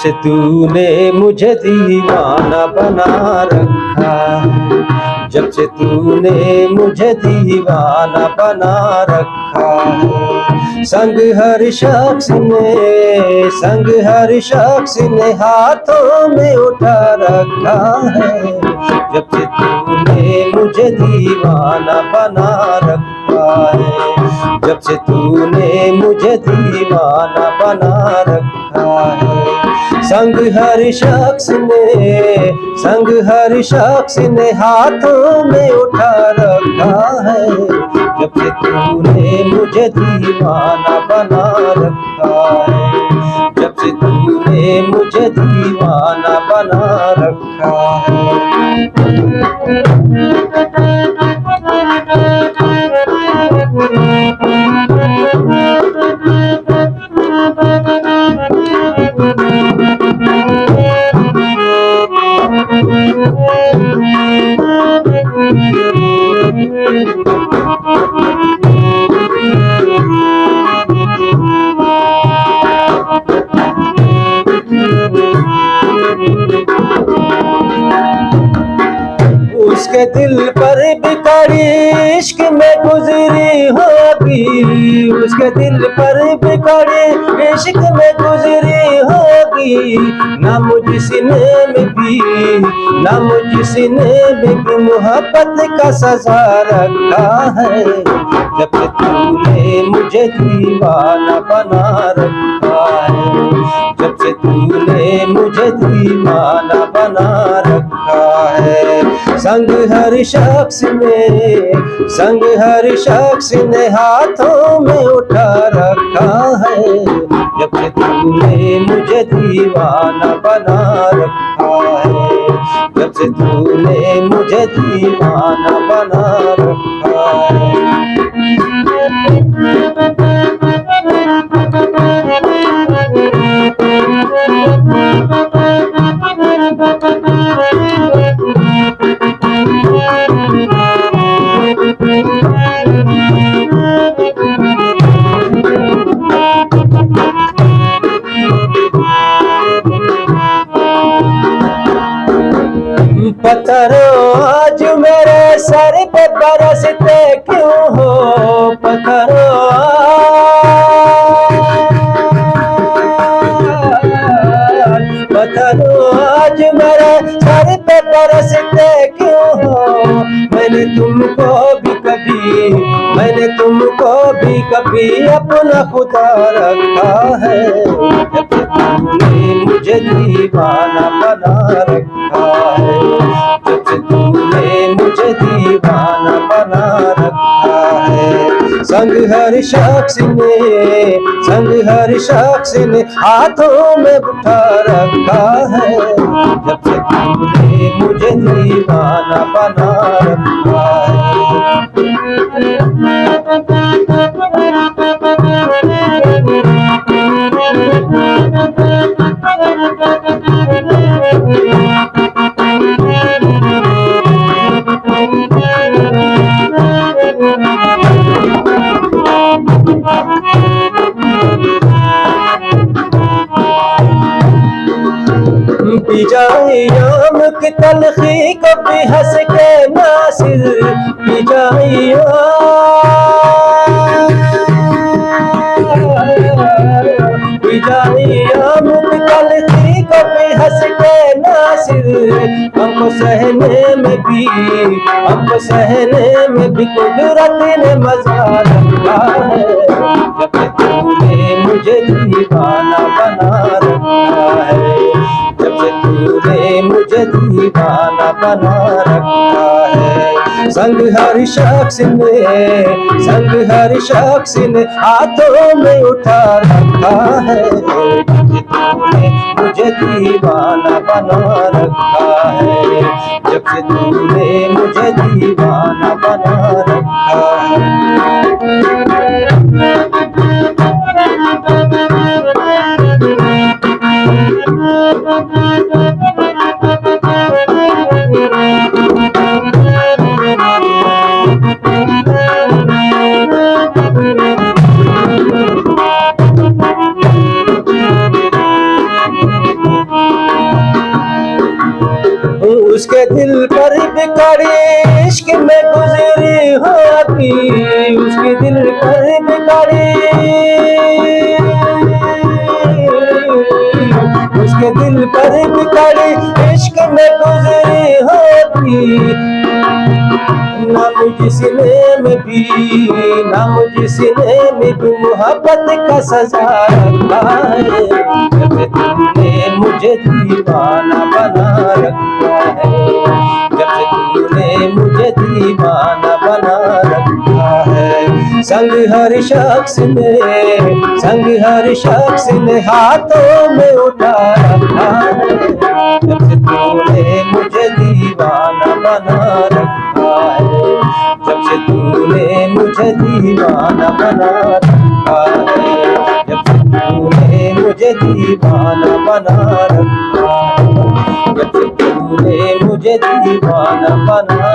से तूने मुझे दीवाना बना रखा है, जब से तूने मुझे दीवाना बना रखा है। संग हर शख्स ने हाथों में उठा रखा है, जब से तूने मुझे दीवाना बना रखा है, जब से तूने मुझे दीवाना बना रखा है। संग हर शख्स ने हाथों में उठा रखा है, जब से तूने मुझे दीवाना बना रखा है, जब से तूने मुझे दीवाना बना रखा है। उसके दिल पर बिकड़ी इश्क में गुजरी होगी, उसके दिल पर बिकड़ी इश्क में गुजरी होगी। ना मुझ सीने में भी मोहब्बत का सजा रखा है, जब से तूने मुझे दीवाना बना रखा है, जब से तूने मुझे दीवाना बना रखा है। संग हर शख्स ने हाथों में उठा रखा है, जब से तूने मुझे दीवाना बना रखा है, जब से तूने मुझे दीवाना बना रखा है। पत्थरों आज मेरे सर पे बरसते क्यों हो, पत्थरों आज मेरे सर पे बरसते क्यों हो। मैंने तुमको भी कभी अपना खुदा रखा है, जब से तूने मुझे दीवाना बना रखा है, जब से तूने मुझे दीवाना बना रखा है। संग हर शख्स ने हाथों में उठा रखा है, जब से तूने मुझे दीवाना बना रखा है। पी जाए आम की तलखी को भी हंस के नासिर, पी जाए आम की तलखी को भी हंस के नासिर। हमको सहने में भी कुदरत ने मजा रखा है, जब से तूने मुझे दीवाना बना रखा है, जब से तूने मुझे दीवाना बना रखा है। संग हर शख्स ने हाथों में उठा रखा है, जब से तूने मुझे दीवाना बना रखा है, जब से तूने मुझे दीवाना बना रखा है। होती, उसके दिल पर बिगाड़ी, उसके दिल पर बिगाड़ी इश्क में गुजरी होती। ना मुझे सीने में भी, ना मुझे सीने में भी मोहब्बत का सजा रखा है। जब से तूने मुझे दीवाना बना रखा है, जब से तूने मुझे दीवाना बना रखा है। संग हर शख्स ने, संग हर शख्स ने हाथों में उठा रखा है। जब से तूने मुझे दीवाना बना रखा है, जब से तूने मुझे दीवाना बना रखा है, जब से तूने मुझे दीवाना बना रखा है, जब से तूने मुझे दीवाना बना